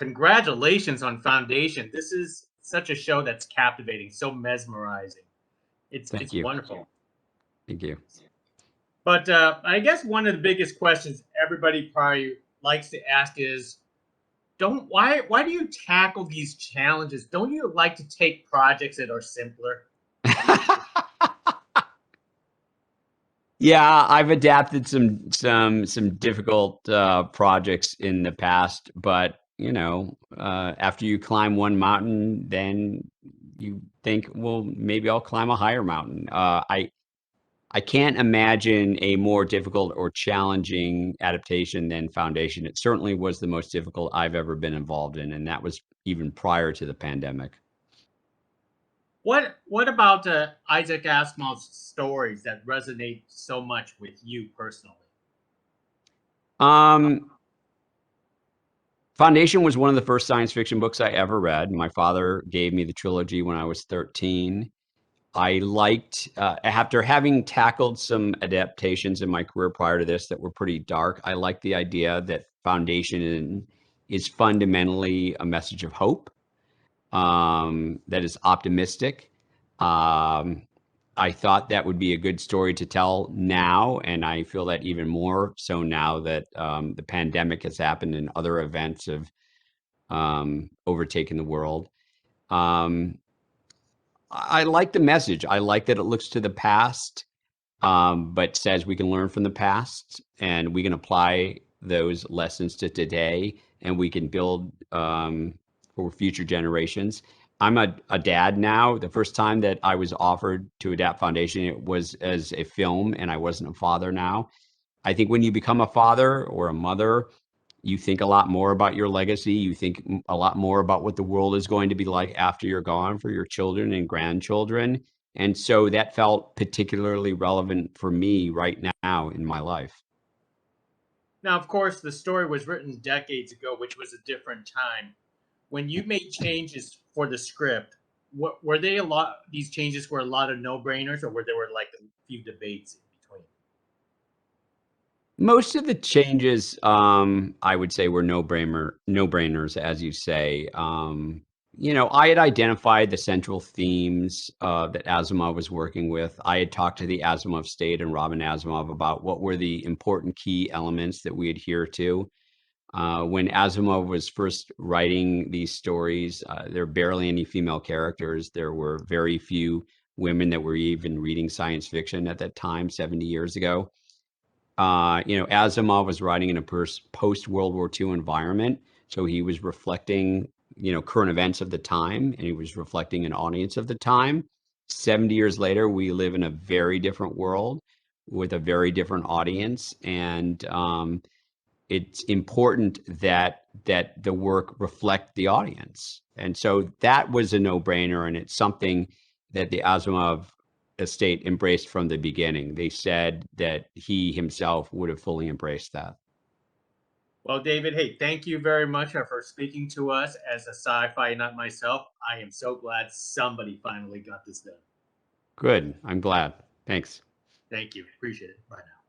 congratulations on Foundation. This is such a show that's captivating, so mesmerizing. Thank It's you. wonderful. Thank you. But I guess one of the biggest questions everybody probably likes to ask is, why do you tackle these challenges? Don't you like to take projects that are simpler? Yeah, I've adapted some difficult projects in the past, but after you climb one mountain, then you think, well, maybe I'll climb a higher mountain. I can't imagine a more difficult or challenging adaptation than Foundation. It certainly was the most difficult I've ever been involved in, and that was even prior to the pandemic. What about Isaac Asimov's stories that resonate so much with you personally? Foundation was one of the first science fiction books I ever read. My father gave me the trilogy when I was 13. I liked, after having tackled some adaptations in my career prior to this that were pretty dark, I liked the idea that Foundation is fundamentally a message of hope, that is optimistic. I thought that would be a good story to tell now, and I feel that even more so now that the pandemic has happened and other events have overtaken the world. I like the message. I like that it looks to the past, but says we can learn from the past and we can apply those lessons to today, and we can build for future generations. I'm a dad now. The first time that I was offered to adapt Foundation, it was as a film, and I wasn't a father now. I think when you become a father or a mother, you think a lot more about your legacy. You think a lot more about what the world is going to be like after you're gone for your children and grandchildren. And so that felt particularly relevant for me right now in my life. Now, of course, the story was written decades ago, which was a different time. When you made changes for the script, what were they a lot? These changes were a lot of no-brainers, or were there like a few debates in between? Most of the changes, I would say, were no-brainers, as you say. I had identified the central themes that Asimov was working with. I had talked to the Asimov State and Robin Asimov about what were the important key elements that we adhere to. When Asimov was first writing these stories, there were barely any female characters. There were very few women that were even reading science fiction at that time, 70 years ago. Asimov was writing in a post-World War II environment, so he was reflecting, current events of the time, and he was reflecting an audience of the time. 70 years later, we live in a very different world with a very different audience, and it's important that the work reflect the audience. And so that was a no-brainer, and it's something that the Asimov estate embraced from the beginning. They said that he himself would have fully embraced that. Well, David, hey, thank you very much for speaking to us as a sci-fi nut myself. I am so glad somebody finally got this done. Good. I'm glad. Thanks. Thank you. Appreciate it. Bye now.